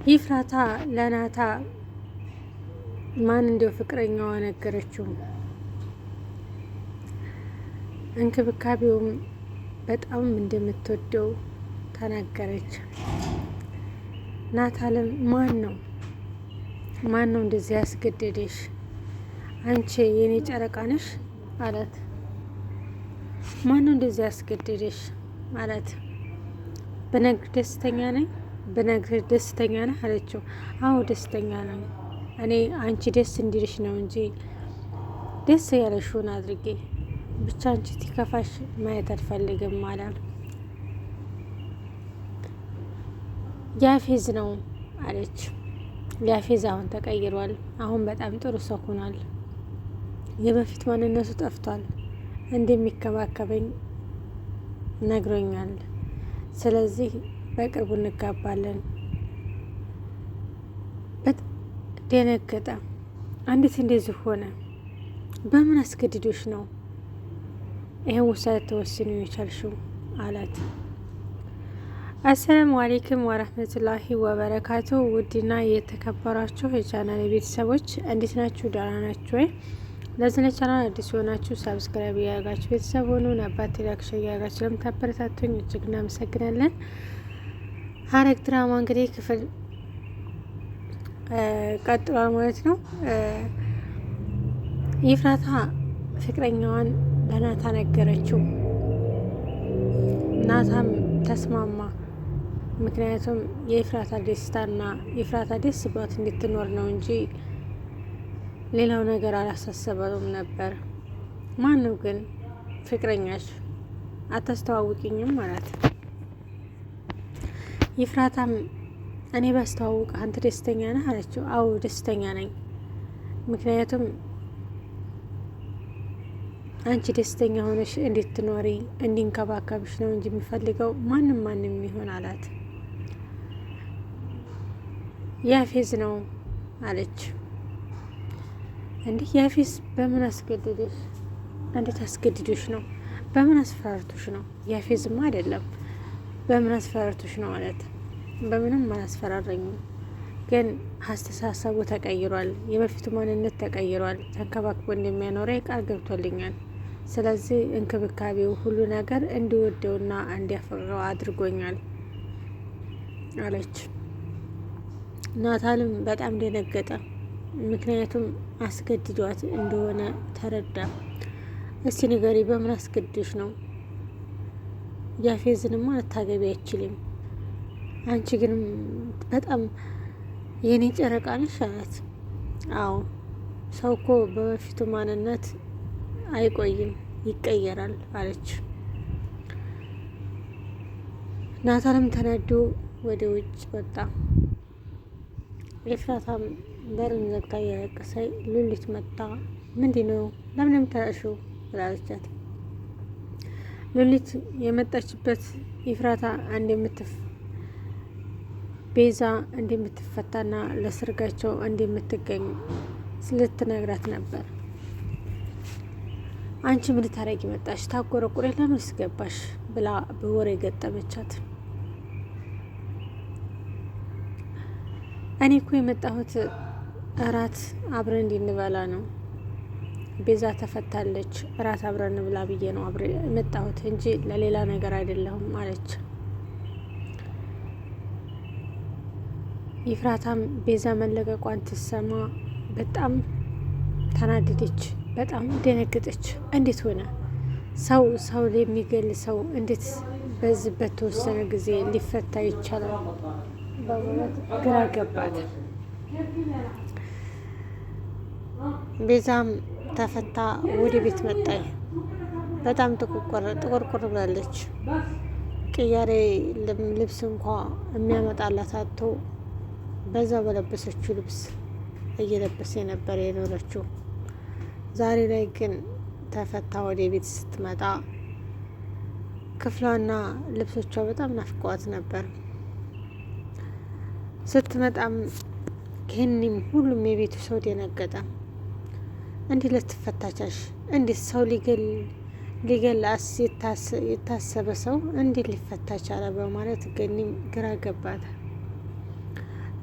ይፍራታ ለናታ ማን እንደው ፍቅረኛዋ ነገረችው። እንክብካቤውም በጣም እንደምትወደው ተናገረች። ናታልም ማን ነው እንደዚህ ያስገደደሽ? አንቺ የኔ ጨረቃ ነሽ አላት። ማን ነው እንደዚህ ያስገደደሽ አላት። በነግር ደስተኛ ነኝ በነግር ደስተኛ ነህ አለችው። አዎ ደስተኛ ነኝ። እኔ አንቺ ደስ እንዲልሽ ነው እንጂ ደስ ያለሽውን አድርጌ ብቻ አንቺ ሲከፋሽ ማየት አልፈልግም አለ። ያፌዝ ነው አለች። ያፌዝ አሁን ተቀይሯል። አሁን በጣም ጥሩ ሰው ሆኗል። የበፊት ማንነቱ ጠፍቷል። እንደሚከባከበኝ ነግሮኛል። ስለዚህ በቅርቡ እንጋባለን። ደነገጠ። እንዴት እንደዚህ ሆነ? በምን አስገድዶሽ ነው ይሄን ውሳኔ ተወስኑ የቻልሽው አላት። አሰላሙ አሌይኩም ወረህመቱላሂ ወበረካቱ። ውድና የተከበራችሁ የቻናል ቤተሰቦች እንዴት ናችሁ? ደህና ናችሁ ወይ? ለዚህ ለቻናል አዲስ የሆናችሁ ሰብስክራይብ እያደረጋችሁ ቤተሰብ ሆኑ። ነባት ሪያክሽን እያደረጋችሁ ለምታበረታቱኝ እጅግ እናመሰግናለን። ሐረግ ድራማ እንግዲህ ክፍል ቀጥሏል ማለት ነው። ይፍራታ ፍቅረኛዋን ለናታ ነገረችው። ናታም ተስማማ። ምክንያቱም የይፍራታ ደስታና ይፍራታ ደስ ብሏት እንድትኖር ነው እንጂ ሌላው ነገር አላሳሰበውም ነበር። ማን ነው ግን ፍቅረኛሽ? አታስተዋውቂኝም ማለት። ይፍራታም እኔ ባስተዋውቅ አንተ ደስተኛ ነህ አለችው። አዎ ደስተኛ ነኝ። ምክንያቱም አንቺ ደስተኛ ሆነሽ እንድትኖሪ እንዲንከባከብሽ ነው እንጂ የሚፈልገው ማንም ይሆን አላት። ያፌዝ ነው አለች። እንዲህ ያፌዝ በምን አስገድዶሽ? እንዴት አስገድዶሽ ነው? በምን አስፈራርቶሽ ነው? ያፌዝማ አይደለም። በምን አስፈራርቶሽ ነው ማለት? በምንም አላስፈራረኝም፣ ግን አስተሳሰቡ ተቀይሯል። የበፊቱ ማንነት ተቀይሯል። ተንከባክቦ እንደሚያኖረኝ ቃል ገብቶልኛል። ስለዚህ እንክብካቤው ሁሉ ነገር እንዲወደውና እንዲያፈቅረው አድርጎኛል አለች። ናታልም በጣም ደነገጠ። ምክንያቱም አስገድዷት እንደሆነ ተረዳ። እስቲ ንገሪ፣ በምን አስገድዶሽ ነው? ያፌዝንማ ልታገቢ አይችልም። አንቺ ግን በጣም የኔ ጨረቃ ነሽ አላት። አዎ ሰው እኮ በበፊቱ ማንነት አይቆይም፣ ይቀየራል አለች። ናታልም ተናዶ ወደ ውጭ ወጣ። ኤፍራታም በሩን ዘግታ እያለቀሰች ሉሊት መጣ። ምንድን ነው ለምንም ተረሽው ብላለቻት። ሉሊት የመጣችበት ኤፍራታ ቤዛ እንደምትፈታና ለሰርጋቸው እንደምትገኝ ልትነግራት ነበር። አንቺ ምን ታረጊ መጣሽ? ታቆረቁሬ ለምን ስገባሽ ብላ በወሬ ገጠመቻት። እኔ እኮ የመጣሁት እራት አብረን እንድንበላ ነው። ቤዛ ተፈታለች፣ እራት አብረን እንብላ ብዬ ነው የመጣሁት እንጂ ለሌላ ነገር አይደለሁም አለች። ይፍራታም ቤዛ መለቀቋን ትሰማ በጣም ተናደደች፣ በጣም ደነገጠች። እንዴት ሆነ? ሰው የሚገል ሰው እንዴት በዚህ በተወሰነ ጊዜ ሊፈታ ይቻላል? በእውነት ግራ ገባት። ቤዛም ተፈታ ወደ ቤት መጣች። በጣም ጥቁርቁር ብላለች። ቅያሬ ልብስ እንኳ የሚያመጣላት አጥቶ በዛ በለበሰችው ልብስ እየለበሰ ነበር የኖረችው። ዛሬ ላይ ግን ተፈታ ወደ ቤት ስትመጣ ክፍሏና ልብሶቿ በጣም ናፍቀዋት ነበር። ስትመጣም ከኒም ሁሉም የቤቱ ሰው ደነገጠ። እንዲህ ልትፈታቻሽ? እንዴት ሰው ሊገላስ የታሰበ ሰው እንዴት ሊፈታ ቻለ? በማለት ገኒም ግራ ገባት።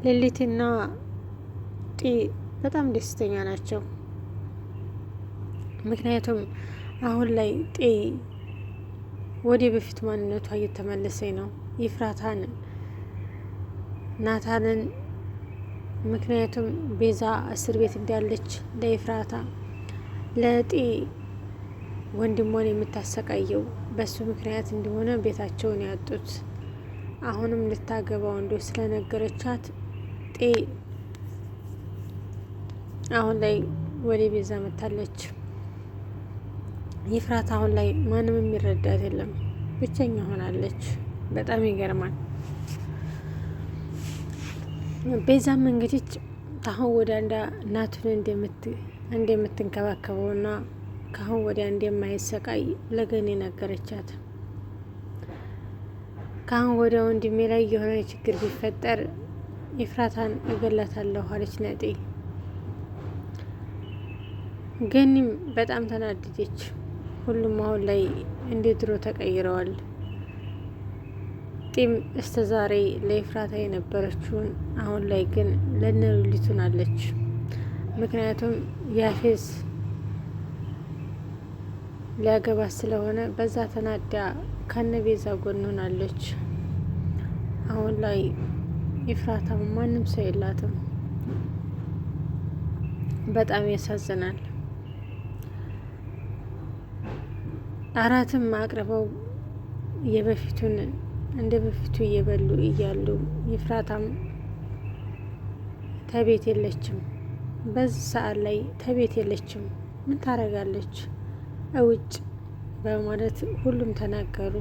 ሌሊትና ጢ በጣም ደስተኛ ናቸው። ምክንያቱም አሁን ላይ ጤ ወደ በፊት ማንነቷ እየተመለሰኝ ነው። ይፍራታን ናታንን ምክንያቱም ቤዛ እስር ቤት እንዳለች ለይፍራታ ለጤ ወንድሟን የምታሰቃየው በሱ ምክንያት እንደሆነ ቤታቸውን ያጡት። አሁንም ልታገባው እንዶ ስለነገረቻት ጤ አሁን ላይ ወደ ቤዛ መታለች። ይፍራት አሁን ላይ ማንም የሚረዳት የለም፣ ብቸኛ ሆናለች። በጣም ይገርማል። ቤዛም እንግዲህ ከአሁን ወደ አንዳ እናቱን እንደምትንከባከበውና ከአሁን ወዲያ እንደማይሰቃይ ለገኒ ነገረቻት። ከአሁን ወዲያ ወንድሜ ላይ የሆነ ችግር ቢፈጠር ይፍራታን እገላታለሁ አለች ነጤ። ገኒም በጣም ተናደደች። ሁሉም አሁን ላይ እንደ ድሮ ተቀይረዋል። ጢም እስከ ዛሬ ለይፍራታ የነበረችውን አሁን ላይ ግን ለነሉሊት ሆናለች። ምክንያቱም ያፌዝ ሊያገባት ስለሆነ በዛ ተናዳ ከነ ቤዛ ጎን ሆናለች። አሁን ላይ ይፍራታ ማንም ሰው የላትም። በጣም ያሳዝናል። አራትም አቅርበው የበፊቱን እንደ በፊቱ እየበሉ እያሉ ይፍራታም ተቤት የለችም። በዚህ ሰዓት ላይ ተቤት የለችም። ምን ታረጋለች እውጭ በማለት ሁሉም ተናገሩ።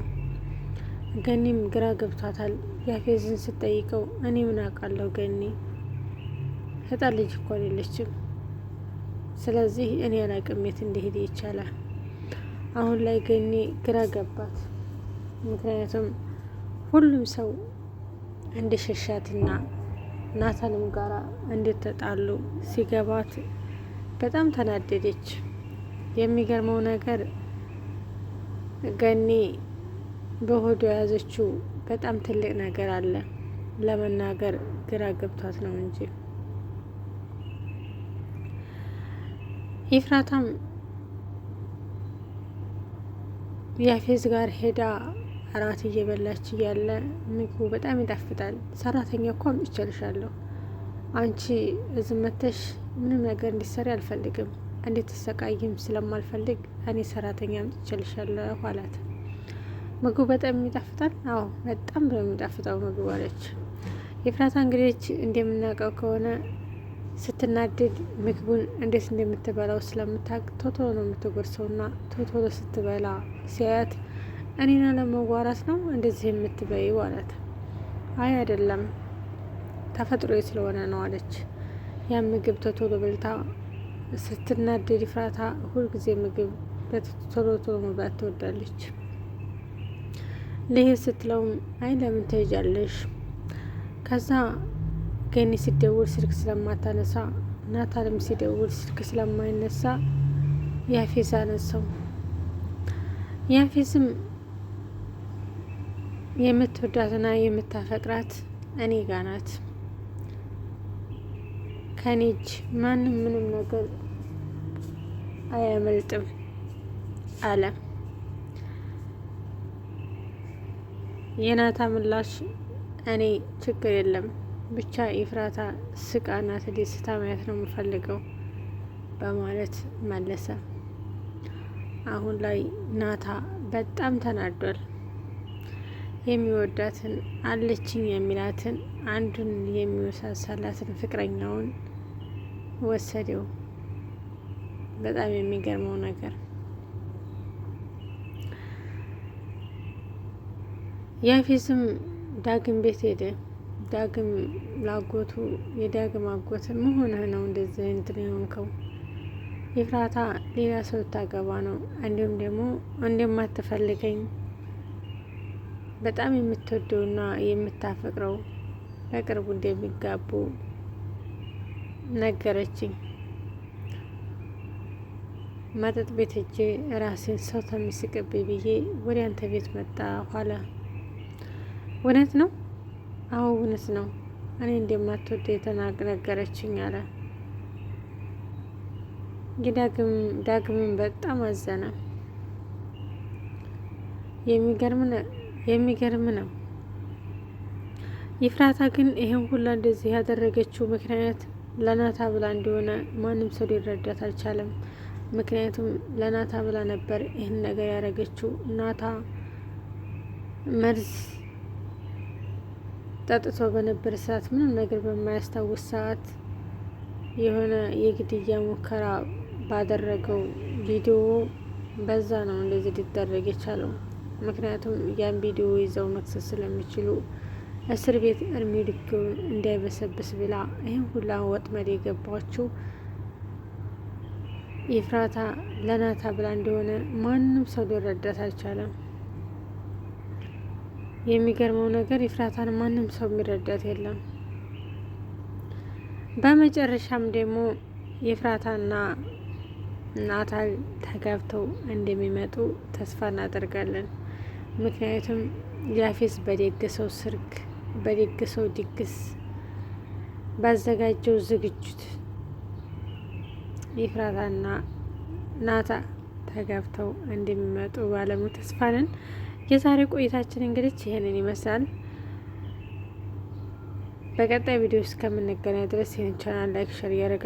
ገኒም ግራ ገብቷታል። ያፌዝን ስጠይቀው እኔ ምን አውቃለሁ ገኒ ህጣን ልጅ እኮ አይደለችም። ስለዚህ እኔ አላቅም የት እንደሄደ ይቻላል። አሁን ላይ ገኒ ግራ ገባት። ምክንያቱም ሁሉም ሰው እንደሸሻትና ናታንም ጋራ እንድትጣሉ ሲገባት በጣም ተናደደች። የሚገርመው ነገር ገኒ በሆዷ የያዘችው በጣም ትልቅ ነገር አለ። ለመናገር ግራ ገብቷት ነው እንጂ ይፍራታም ያፌዝ ጋር ሄዳ እራት እየበላች እያለ ምግቡ በጣም ይጣፍጣል። ሰራተኛ እኮ አምጥቼልሻለሁ፣ አንቺ እዚህ መተሽ ምንም ነገር እንዲሰሪ አልፈልግም፣ እንድትሰቃይም ስለማልፈልግ እኔ ሰራተኛ አምጥቼልሻለሁ አላት። ምግቡ በጣም ይጣፍጣል። አዎ በጣም ነው የሚጣፍጠው ምግቡ አለች። ይፍራታ እንግዲህ እንደምናውቀው ከሆነ ስትናደድ ምግቡን እንዴት እንደምትበላው ስለምታውቅ ቶቶሎ ነው የምትጎርሰውና ቶቶሎ ስትበላ ሲያያት እኔና ለመዋራት ነው እንደዚህ የምትበይው አላት። አይ አይደለም ተፈጥሮ ስለሆነ ነው አለች። ያ ምግብ ቶቶሎ በልታ ስትናደድ ይፍራታ ሁልጊዜ ምግብ ቶሎ ቶሎ መብላት ትወዳለች። ልሄድ ስትለውም አይ ለምን ትሄጃለሽ? ከዛ ገኒ ሲደውል ስልክ ስለማታነሳ ናታንም ሲደውል ስልክ ስለማይነሳ ያፌዝ አነሳው። ያፌዝም የምትወዳትና የምታፈቅራት እኔ ጋ ናት፣ ከኔ እጅ ማንም ምንም ነገር አያመልጥም አለ። የናታ ምላሽ እኔ ችግር የለም ብቻ ይፍራታ ስቃና ተደስታ ማየት ነው የምፈልገው በማለት መለሰ። አሁን ላይ ናታ በጣም ተናዷል። የሚወዳትን አለችኝ የሚላትን አንዱን የሚወሳሳላትን ፍቅረኛውን ወሰደው። በጣም የሚገርመው ነገር ያፌዝም ዳግም ቤት ሄደ። ዳግም ላጎቱ የዳግም አጎት መሆንህ ነው እንደዚህ እንትን የሆንከው? ይፍራታ ሌላ ሰው ታገባ ነው፣ እንዲሁም ደግሞ እንደማትፈልገኝ በጣም የምትወደውና የምታፈቅረው በቅርቡ እንደሚጋቡ ነገረችኝ። መጠጥ ቤት ሄጄ ራሴን ሰው ተሚስቅብኝ ብዬ ወደ አንተ ቤት መጣ ኋላ። እውነት ነው? አዎ እውነት ነው። እኔ እንደማትወደ ነገረችኝ አለ። ዳግምን በጣም አዘነ። የሚገርም ነው። ይፍራታ ግን ይሄን ሁላ እንደዚህ ያደረገችው ምክንያት ለናታ ብላ እንደሆነ ማንም ሰው ሊረዳት አልቻለም። ምክንያቱም ለናታ ብላ ነበር ይህን ነገር ያደረገችው። ናታ መርዝ ጠጥቶ በነበር ሰዓት ምንም ነገር በማያስታውስ ሰዓት የሆነ የግድያ ሙከራ ባደረገው ቪዲዮ በዛ ነው እንደዚህ ሊደረግ የቻለው። ምክንያቱም ያን ቪዲዮ ይዘው መክሰስ ስለሚችሉ እስር ቤት እድሜ ልክውን እንዳይበሰብስ ብላ ይህን ሁላ ወጥመድ የገባችው ይፍራታ ለናታ ብላ እንደሆነ ማንም ሰው ሊረዳት አልቻለም። የሚገርመው ነገር ይፍራታን ማንም ሰው የሚረዳት የለም። በመጨረሻም ደግሞ ይፍራታና ናታል ተጋብተው እንደሚመጡ ተስፋ እናደርጋለን። ምክንያቱም ያፌት በደገሰው ድግስ ባዘጋጀው ዝግጅት ይፍራታና ናታ ተጋብተው እንደሚመጡ ባለሙሉ ተስፋ ነን። የዛሬ ቆይታችን እንግዲህ ይሄንን ይመስላል። በቀጣይ ቪዲዮ እስከምንገናኝ ድረስ ይህን ቻናል ላይክ፣ ሸር እያደረጋችሁ